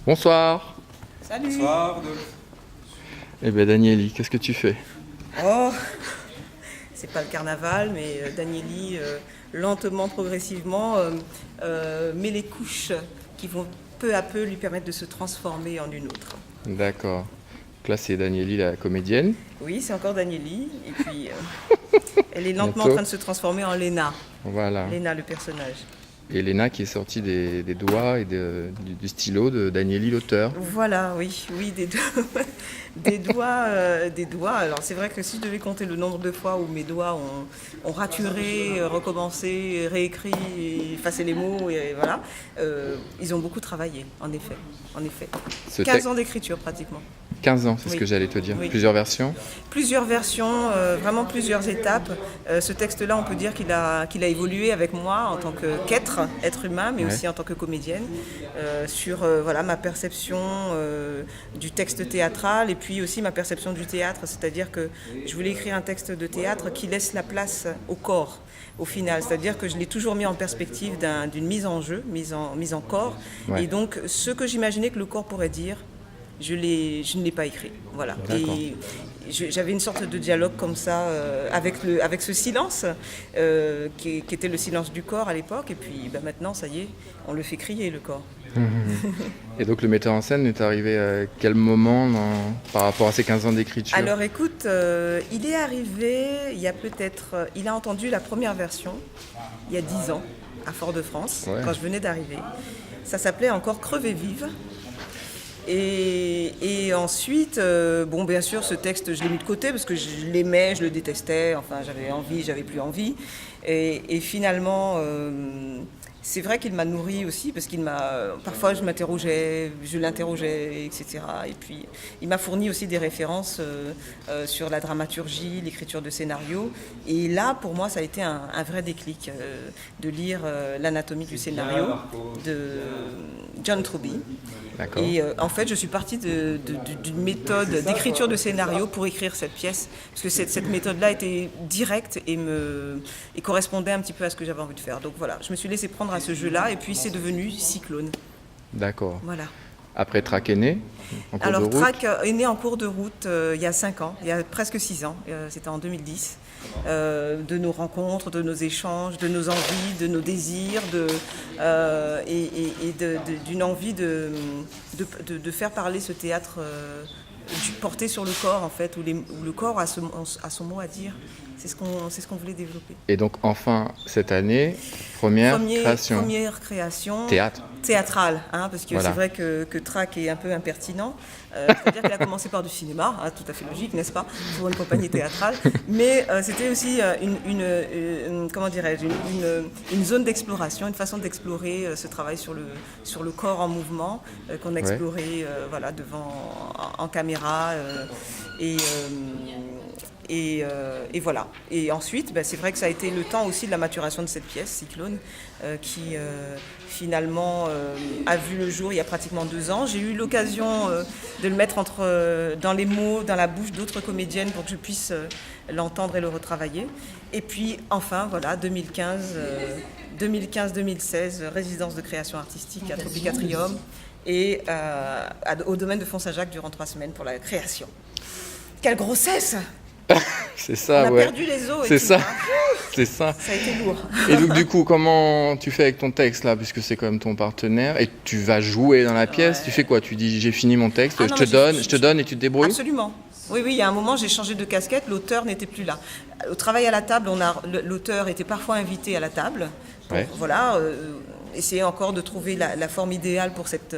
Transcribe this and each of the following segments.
Bonsoir. Salut. Bonsoir. Eh bien Danieli, qu'est-ce que tu fais? Oh, c'est pas le carnaval, mais Danieli, lentement, progressivement, met les couches qui vont peu à peu lui permettre de se transformer en une autre. D'accord. Donc là, c'est Danieli, la comédienne. Oui, c'est encore Danieli, et puis elle est lentement en Bientôt. train de se transformer en Léna. Voilà. Léna, le personnage. Et Léna qui est sortie des doigts et du stylo de Danieli, l'auteur. Voilà, oui, des doigts. Alors c'est vrai que si je devais compter le nombre de fois où mes doigts ont raturé, recommencé, réécrit, effacé les mots, et voilà, ils ont beaucoup travaillé, en effet. 15 ans d'écriture pratiquement. 15 ans, c'est ce Oui. que j'allais te dire. Oui. Plusieurs versions. Plusieurs versions, vraiment plusieurs étapes. Ce texte-là, on peut dire qu'il a évolué avec moi en tant qu'être humain, mais Ouais. aussi en tant que comédienne, sur voilà, ma perception du texte théâtral et puis aussi ma perception du théâtre. C'est-à-dire que je voulais écrire un texte de théâtre qui laisse la place au corps, au final. C'est-à-dire que je l'ai toujours mis en perspective d'une mise en jeu, mise en corps. Ouais. Et donc, ce que j'imaginais que le corps pourrait dire, je ne l'ai pas écrit. Voilà. D'accord. Et j'avais une sorte de dialogue comme ça avec ce silence qui était le silence du corps à l'époque. Et puis maintenant, ça y est, on le fait crier, le corps. Et donc le metteur en scène est arrivé à quel moment par rapport à ces 15 ans d'écriture? Alors écoute, il est arrivé, il a entendu la première version il y a 10 ans à Fort-de-France, Ouais. quand je venais d'arriver. Ça s'appelait encore Crever vive. Et ensuite, bon, bien sûr, ce texte, je l'ai mis de côté parce que je l'aimais, je le détestais. Enfin, j'avais envie, j'avais plus envie. Et finalement, c'est vrai qu'il m'a nourri aussi parce parfois, je l'interrogeais, etc. Et puis, il m'a fourni aussi des références sur la dramaturgie, l'écriture de scénario. Et là, pour moi, ça a été un vrai déclic de lire l'anatomie du scénario de John Truby. D'accord. Et en fait, je suis partie d'une méthode d'écriture de scénario pour écrire cette pièce, parce que cette méthode-là était directe et correspondait un petit peu à ce que j'avais envie de faire. Donc voilà, je me suis laissée prendre à ce jeu-là, et puis c'est devenu Cyclone. D'accord. Voilà. Après, Trac est né, en cours Alors de route. Trac est né en cours de route il y a 5 ans, il y a presque 6 ans, c'était en 2010, de nos rencontres, de nos échanges, de nos envies, de nos désirs, d'une envie de faire parler ce théâtre porté sur le corps en fait, où le corps a son mot à dire. C'est ce qu'on voulait développer. Et donc enfin, cette année, première création. Première création. Théâtre. Théâtrale, hein, parce que Voilà. c'est vrai que Trac est un peu impertinent. C'est-à-dire qu'il a commencé par du cinéma, hein, tout à fait logique, n'est-ce pas, pour une compagnie théâtrale. Mais c'était aussi comment dirais-je, une zone d'exploration, une façon d'explorer ce travail sur le corps en mouvement qu'on a exploré voilà, en caméra. Et voilà. Et ensuite, c'est vrai que ça a été le temps aussi de la maturation de cette pièce, Cyclone, qui finalement a vu le jour il y a pratiquement 2 ans. J'ai eu l'occasion de le mettre dans les mots, dans la bouche d'autres comédiennes pour que je puisse l'entendre et le retravailler. Et puis enfin, voilà, 2015-2016, résidence de création artistique à Tropicatrium et au domaine de Font-Saint-Jacques durant 3 semaines pour la création. Quelle grossesse! C'est ça, On a ouais. perdu les os. C'est et tout, ça. hein. C'est ça. Ça a été lourd. Et donc du coup, comment tu fais avec ton texte là, puisque c'est quand même ton partenaire, et tu vas jouer dans la pièce, Ouais. tu fais quoi? Tu dis j'ai fini mon texte, Ah je non, te mais donne et tu te débrouilles? Absolument. Oui, il y a un moment, j'ai changé de casquette, l'auteur n'était plus là. Au travail à la table, l'auteur était parfois invité à la table. Pour, Ouais. voilà, essayer encore de trouver la forme idéale pour cette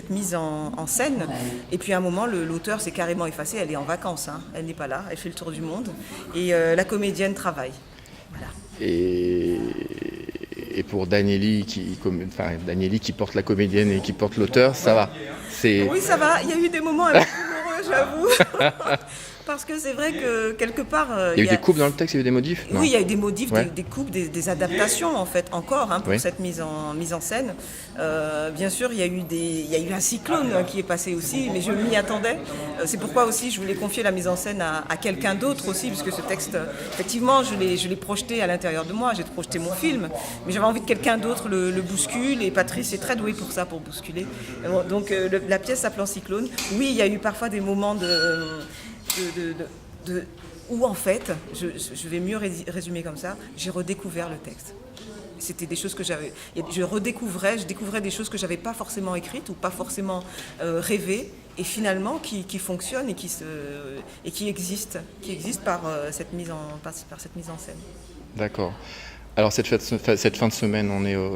mise en scène. Et puis à un moment, l'auteur s'est carrément effacé, elle est en vacances, hein. Elle n'est pas là, elle fait le tour du monde. Et la comédienne travaille. Voilà. Et pour Danieli qui porte la comédienne et qui porte l'auteur, ça va. Oui, ça va, il y a eu des moments un peu douloureux, j'avoue. parce que c'est vrai que quelque part... Il y a eu des coupes dans le texte, il y a eu des modifs? Non. Oui, il y a eu des modifs, Ouais. des coupes, des adaptations en fait, encore pour Oui. cette mise en scène. Bien sûr, il y a eu un cyclone qui est passé aussi, mais je m'y attendais. C'est pourquoi aussi je voulais confier la mise en scène à quelqu'un d'autre aussi, puisque ce texte, effectivement, je l'ai projeté à l'intérieur de moi, j'ai projeté mon film, mais j'avais envie que quelqu'un d'autre le bouscule, et Patrice est très doué pour ça, pour bousculer. Donc la pièce s'appelant Cyclone, oui, il y a eu parfois des moments où en fait, je vais mieux résumer comme ça, j'ai redécouvert le texte. C'était des choses que je découvrais des choses que j'avais pas forcément écrites ou pas forcément rêvées, et finalement qui fonctionnent et qui existent par cette mise en scène. D'accord. Alors cette fin de semaine,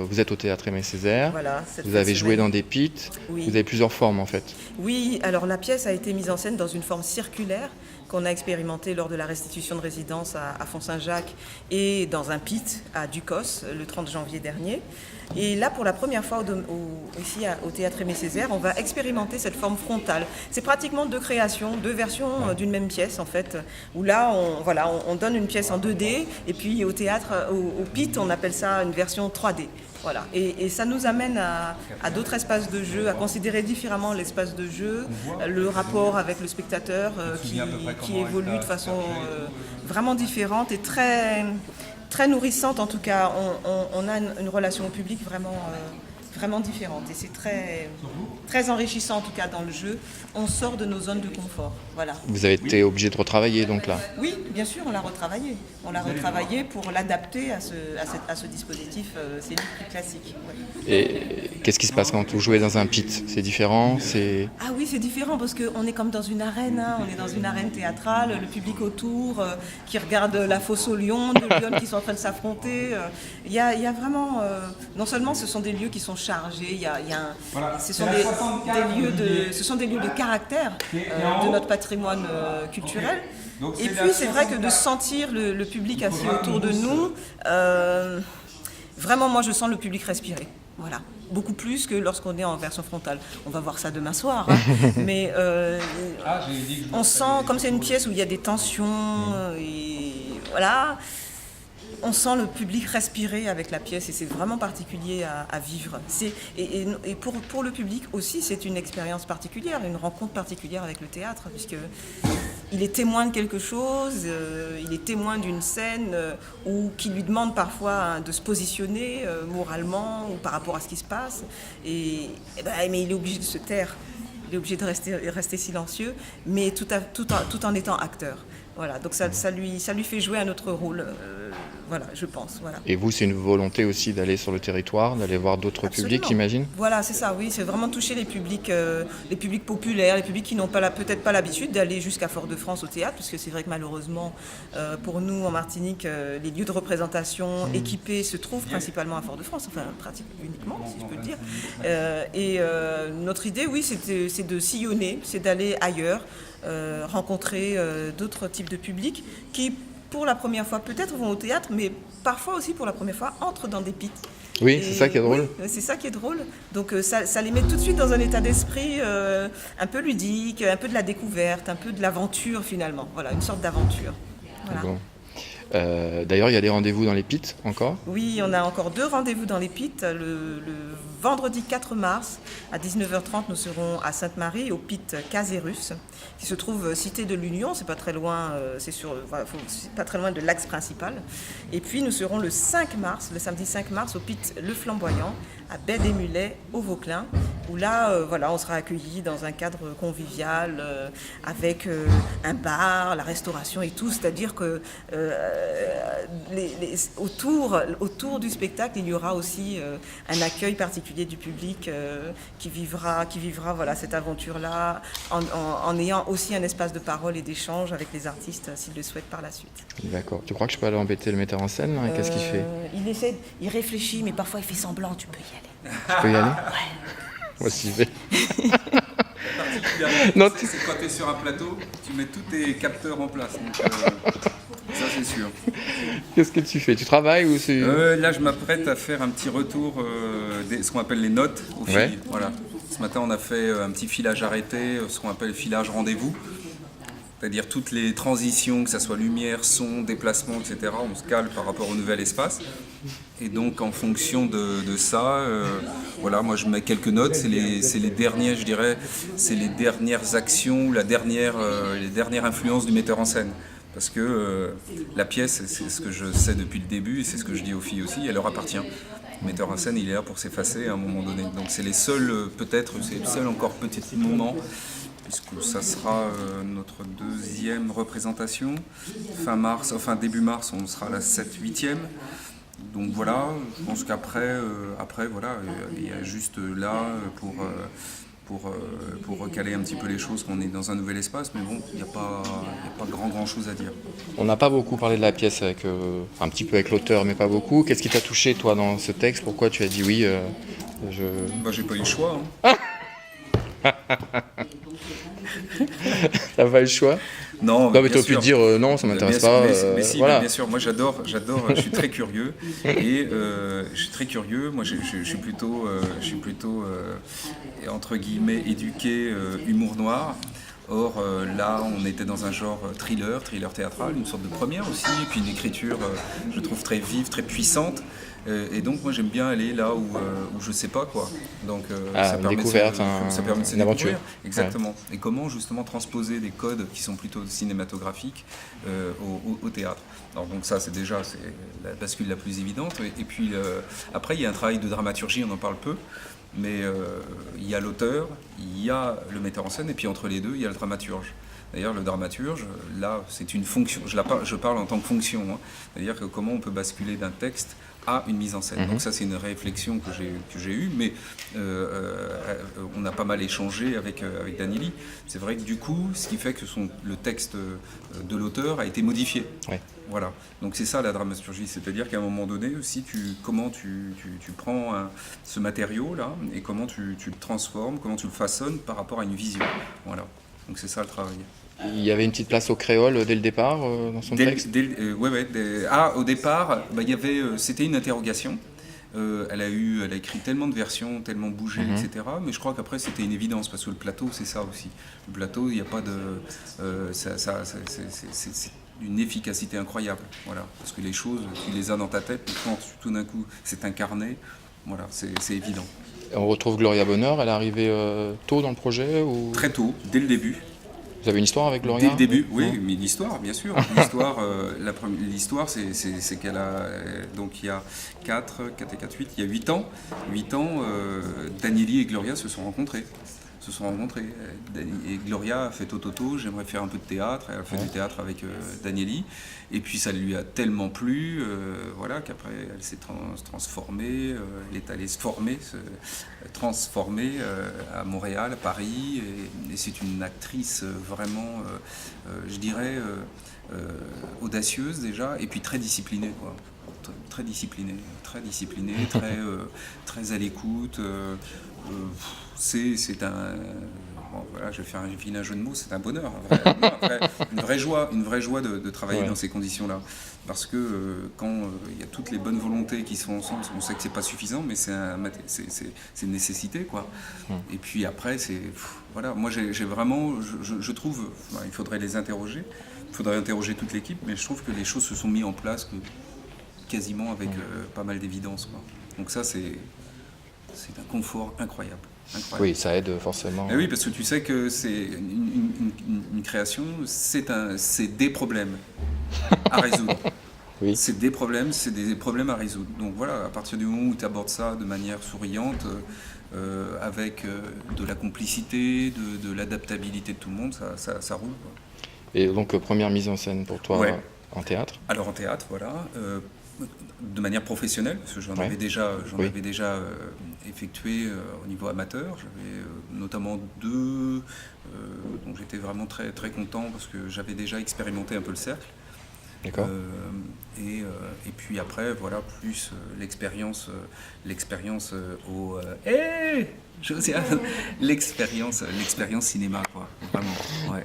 vous êtes au Théâtre Aimé Césaire, Voilà, vous avez joué dans des pits, Oui. vous avez plusieurs formes en fait. Oui, alors la pièce a été mise en scène dans une forme circulaire qu'on a expérimentée lors de la restitution de résidence à Font-Saint-Jacques et dans un pit à Ducos le 30 janvier dernier. Et là, pour la première fois ici au Théâtre Aimé Césaire, on va expérimenter cette forme frontale. C'est pratiquement deux créations, deux versions d'une même pièce en fait, où là, on donne une pièce en 2D et puis au théâtre, au pit, on appelle ça une version 3D. Voilà. Et ça nous amène à d'autres espaces de jeu, à considérer différemment l'espace de jeu, le rapport avec le spectateur qui évolue de façon vraiment différente et très, très nourrissante en tout cas. On a une relation au public vraiment différente et c'est très, très enrichissant en tout cas dans le jeu. On sort de nos zones de confort. Voilà. Vous avez été obligé de retravailler donc là? Oui, bien sûr, on l'a retravaillé. On l'a retravaillé pour l'adapter à ce dispositif scénique plus classique. Ouais. Et qu'est-ce qui se passe quand vous jouez dans un pit? C'est différent? Ah oui, c'est différent parce qu'on est comme dans une arène, on est dans une arène théâtrale, le public autour qui regarde la fosse aux lions, deux lions qui sont en train de s'affronter. Il y a vraiment, non seulement ce sont des lieux qui sont chargés, ce sont des lieux de caractère de notre patrimoine culturel. Et puis c'est vrai que de sentir le public assis autour de nous, vraiment moi je sens le public respirer. Voilà, beaucoup plus que lorsqu'on est en version frontale. On va voir ça demain soir, mais on sent, comme c'est une pièce où il y a des tensions, et voilà, on sent le public respirer avec la pièce et c'est vraiment particulier à vivre. Et pour le public aussi, c'est une expérience particulière, une rencontre particulière avec le théâtre, puisqu'il est témoin de quelque chose, il est témoin d'une scène qui lui demande parfois de se positionner moralement ou par rapport à ce qui se passe. Mais il est obligé de se taire, il est obligé de rester silencieux, mais tout en étant acteur. Voilà, donc ça lui fait jouer un autre rôle, voilà, je pense. Voilà. Et vous, c'est une volonté aussi d'aller sur le territoire, d'aller voir d'autres publics, j'imagine? Voilà, c'est ça, oui, c'est vraiment toucher les publics populaires, les publics qui n'ont peut-être pas l'habitude d'aller jusqu'à Fort-de-France au théâtre, parce que c'est vrai que malheureusement, pour nous en Martinique, les lieux de représentation équipés se trouvent principalement à Fort-de-France, enfin pratiquement uniquement, si je peux le dire. Notre idée, oui, c'est de sillonner, c'est d'aller ailleurs, rencontrer d'autres types de publics qui, pour la première fois, peut-être vont au théâtre, mais parfois aussi pour la première fois, entrent dans des pits. Oui, c'est ça qui est drôle. Oui, c'est ça qui est drôle. Donc ça les met tout de suite dans un état d'esprit un peu ludique, un peu de la découverte, un peu de l'aventure finalement. Voilà, une sorte d'aventure. Voilà. Bon. D'ailleurs, il y a des rendez-vous dans les pits encore? Oui, on a encore 2 rendez-vous dans les pits. Le vendredi 4 mars à 19h30, nous serons à Sainte-Marie au pit Casérus, qui se trouve cité de l'Union. C'est pas très loin, c'est pas très loin de l'axe principal. Et puis nous serons le samedi 5 mars au pit Le Flamboyant à Baie-des-Mulets au Vauclin, où là, on sera accueillis dans un cadre convivial avec un bar, la restauration et tout. C'est-à-dire que autour du spectacle, il y aura aussi un accueil particulier du public qui vivra cette aventure-là en ayant aussi un espace de parole et d'échange avec les artistes s'ils le souhaitent par la suite. D'accord. Tu crois que je peux aller embêter le metteur en scène là? Qu'est-ce qu'il fait? Il réfléchit, mais parfois il fait semblant, tu peux y aller. Je peux y aller? Ouais. Moi aussi, je vais. Non, c'est quand tu es sur un plateau, tu mets tous tes capteurs en place. Donc, ça, c'est sûr. Qu'est-ce que tu fais? Tu travailles ou c'est... Là, je m'apprête à faire un petit retour, ce qu'on appelle les notes aux filles. Ouais. Voilà. Ce matin, on a fait un petit filage arrêté, ce qu'on appelle filage rendez-vous. C'est-à-dire toutes les transitions, que ce soit lumière, son, déplacement, etc., on se cale par rapport au nouvel espace. Et donc en fonction de ça, voilà, moi je mets quelques notes, c'est les derniers, je dirais, c'est les dernières actions, les dernières influences du metteur en scène. Parce que la pièce, c'est ce que je sais depuis le début, et c'est ce que je dis aux filles aussi, elle leur appartient. Le metteur en scène, il est là pour s'effacer à un moment donné. Donc c'est les seuls, peut-être, c'est le seul encore petit moment, puisque ça sera notre deuxième représentation. Fin mars, enfin début mars, on sera à la 7-8e. Donc voilà, je pense qu'après, voilà, il y a juste là pour recaler un petit peu les choses, qu'on est dans un nouvel espace, mais bon, il n'y a pas grand chose à dire. On n'a pas beaucoup parlé de la pièce, un petit peu avec l'auteur, mais pas beaucoup. Qu'est-ce qui t'a touché, toi, dans ce texte? Pourquoi tu as dit oui J'ai pas eu le choix. Hein. T'as pas eu le choix? Non, mais tu aurais pu dire non, ça m'intéresse pas. Mais si, voilà. bien sûr, moi j'adore, je suis très curieux. Et je suis très curieux, moi je suis plutôt entre guillemets éduqué humour noir. Or là, on était dans un genre thriller théâtral, une sorte de première aussi, et puis une écriture, je trouve, très vive, très puissante. Et donc moi j'aime bien aller là où je sais pas quoi. Donc ça permet de se une aventure. découvrir. Exactement. Ouais. Et comment justement transposer des codes qui sont plutôt cinématographiques au théâtre. Alors, donc ça c'est la bascule la plus évidente. Et puis après il y a un travail de dramaturgie, on en parle peu. Mais il y a l'auteur, il y a le metteur en scène, et puis entre les deux, il y a le dramaturge. D'ailleurs, le dramaturge, là, c'est une fonction. Je parle en tant que fonction. Hein. C'est-à-dire que comment on peut basculer d'un texte à une mise en scène. Donc ça, c'est une réflexion que j'ai eue, mais on a pas mal échangé avec Danieli. C'est vrai que du coup, ce qui fait que le texte de l'auteur a été modifié. Ouais. Voilà. Donc c'est ça la dramaturgie, c'est-à-dire qu'à un moment donné aussi, comment tu prends ce matériau-là et comment tu le transformes, comment tu le façonnes par rapport à une vision. Voilà. Donc c'est ça le travail. Il y avait une petite place au créole dès le départ dans son texte. Au départ, c'était une interrogation. Elle a écrit tellement de versions, tellement bougé, etc. Mais je crois qu'après c'était une évidence parce que le plateau c'est ça aussi. Le plateau, il n'y a pas de, c'est une efficacité incroyable. Voilà, parce que les choses, tu les as dans ta tête, mais quand tout d'un coup c'est incarné, voilà, c'est évident. On retrouve Gloria Bonheur. Elle est arrivée tôt dans le projet ou... Très tôt, dès le début. Vous avez une histoire avec Gloria? Dès le début, oui, mais l'histoire, bien sûr. L'histoire, c'est qu'elle a... donc il y a 4 et 4, 8, il y a 8 ans. 8 ans, Danieli et Gloria se sont rencontrés. Et Gloria a fait Toto, j'aimerais faire un peu de théâtre. Elle a fait du théâtre avec Danieli. Et puis ça lui a tellement plu, voilà, qu'après elle s'est transformée. Elle est allée se transformer à Montréal, à Paris. Et c'est une actrice vraiment, je dirais, audacieuse déjà, et puis très disciplinée, quoi. Très disciplinée, très à l'écoute. C'est un... Bon, voilà, je vais faire un vilain jeu de mots, c'est un bonheur. Une vraie joie de travailler dans ces conditions-là. Parce que quand il y a toutes les bonnes volontés qui sont ensemble, on sait que c'est pas suffisant, mais c'est une nécessité, quoi. Et puis après, voilà, moi j'ai vraiment, je trouve, il faudrait les interroger, il faudrait interroger toute l'équipe, mais je trouve que les choses se sont mises en place quasiment avec pas mal d'évidence, quoi. Donc ça, c'est un confort incroyable. Oui, ça aide forcément. Et oui, parce que tu sais que c'est une création, c'est des problèmes à résoudre. Oui. C'est des problèmes à résoudre. Donc voilà, à partir du moment où tu abordes ça de manière souriante, avec de la complicité, de l'adaptabilité de tout le monde, ça roule, quoi. Et donc première mise en scène pour toi en théâtre? Alors en théâtre, voilà. De manière professionnelle, parce que j'en avais déjà effectué au niveau amateur. J'avais notamment 2 dont j'étais vraiment très, très content parce que j'avais déjà expérimenté un peu le cercle. D'accord. Et puis après, voilà, plus l'expérience au... Josiane, l'expérience cinéma, quoi. Vraiment, ouais.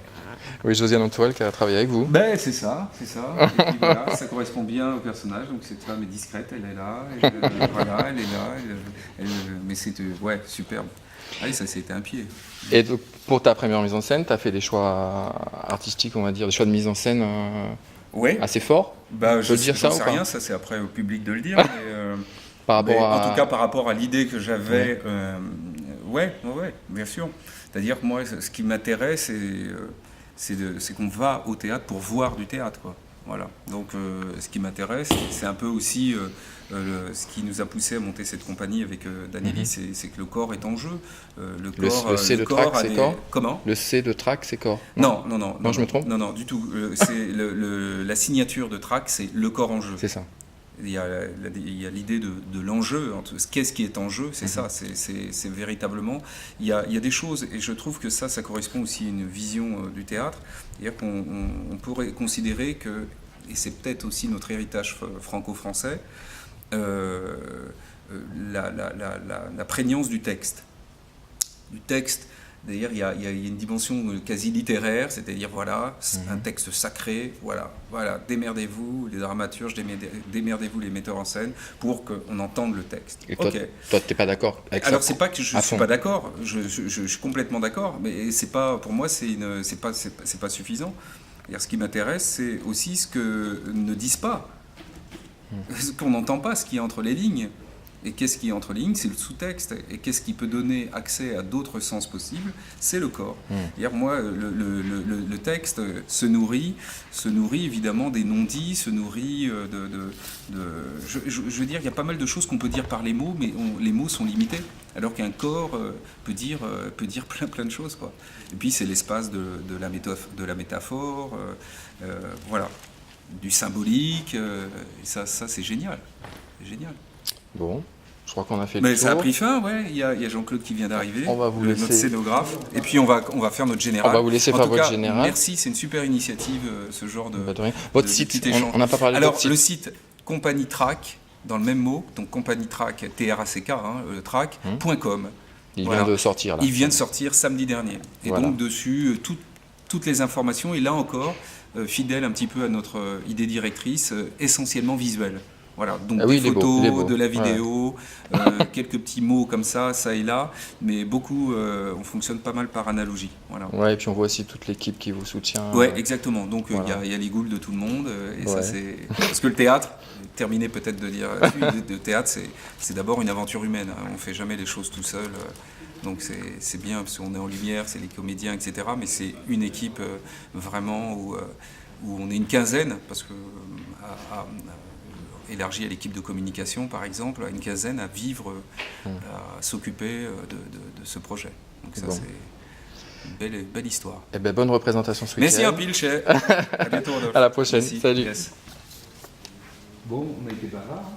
Oui, Josiane Antoine qui a travaillé avec vous. Ben, c'est ça. Et puis voilà, ça correspond bien au personnage. Donc cette femme est discrète, elle est là. Voilà, elle est là. Mais c'est ouais, superbe. Allez, ça c'était un pied. Et donc, pour ta première mise en scène, tu as fait des choix artistiques, on va dire, des choix de mise en scène Ouais. assez forts. Bah, je peux dire ça ou sais pas rien, ça c'est après au public de le dire. Mais, Par rapport à... En tout cas, par rapport à l'idée que j'avais, ouais, bien sûr. C'est-à-dire que moi, ce qui m'intéresse, c'est qu'on va au théâtre pour voir du théâtre, quoi. Voilà. Donc, ce qui m'intéresse, c'est un peu aussi ce qui nous a poussé à monter cette compagnie avec Danieli, c'est que le corps est en jeu. Le C de track, c'est corps. Comment ? Le C de track, c'est corps. Non, je me trompe ? Non, du tout. C'est la signature de track, c'est le corps en jeu. C'est ça. Il y a l'idée de l'enjeu, qu'est-ce qui est en jeu, c'est ça, c'est véritablement, il y a des choses, et je trouve que ça correspond aussi à une vision du théâtre, c'est-à-dire qu'on pourrait considérer que, et c'est peut-être aussi notre héritage franco-français, la prégnance du texte. D'ailleurs, il y a une dimension quasi littéraire, c'est-à-dire voilà, un texte sacré, voilà, démerdez-vous les dramaturges, démerdez-vous les metteurs en scène pour qu'on entende le texte. Et toi, t'es pas d'accord avec ça ? Alors c'est pas que je suis pas d'accord, je suis complètement d'accord, mais c'est pas, pour moi c'est pas suffisant. C'est-à-dire, ce qui m'intéresse, c'est aussi ce que ne disent pas, ce qu'on n'entend pas, ce qui est entre les lignes. Et qu'est-ce qui est entre les lignes ? C'est le sous-texte. Et qu'est-ce qui peut donner accès à d'autres sens possibles ? C'est le corps. C'est-à-dire, moi, le texte se nourrit évidemment des non-dits, se nourrit je veux dire, il y a pas mal de choses qu'on peut dire par les mots, mais les mots sont limités. Alors qu'un corps peut dire plein de choses, quoi. Et puis, c'est l'espace de la métaphore, voilà, du symbolique. Et ça c'est génial. C'est génial. Bon, je crois qu'on a fait le Mais tour. ça a pris fin, ouais. Il y a Jean-Claude qui vient d'arriver, On va vous laisser... notre scénographe. Et puis on va faire notre général. On va vous laisser faire votre général. Merci, c'est une super initiative, ce genre de... Votre site, on n'a pas parlé de votre site. Alors, le site Compagnie Track, dans le même mot, donc Compagnie Track, T-R-A-C-K, le track.com. Il vient de sortir, là. Il vient de sortir samedi dernier. Et donc, dessus, toutes les informations, et là encore, fidèle un petit peu à notre idée directrice, essentiellement visuelle. Voilà, donc des photos, de la vidéo, quelques petits mots comme ça et là, mais beaucoup, on fonctionne pas mal par analogie. Voilà. Ouais, et puis on voit aussi toute l'équipe qui vous soutient. Ouais, exactement. Donc il y a les ghouls de tout le monde, et ça c'est parce que le théâtre, terminé peut-être de dire, le théâtre c'est d'abord une aventure humaine. Hein. On fait jamais les choses tout seul. Donc c'est bien parce qu'on est en lumière, c'est les comédiens, etc. Mais c'est une équipe vraiment où on est une quinzaine, parce que élargi à l'équipe de communication, par exemple, à une quinzaine à vivre, à s'occuper de ce projet. Donc ça, c'est une belle histoire. Eh ben, bonne représentation ce week-end. Merci un pile, chef. À bientôt, Rodolphe. À la prochaine. Merci. Salut. Yes. Bon, on a été bavard.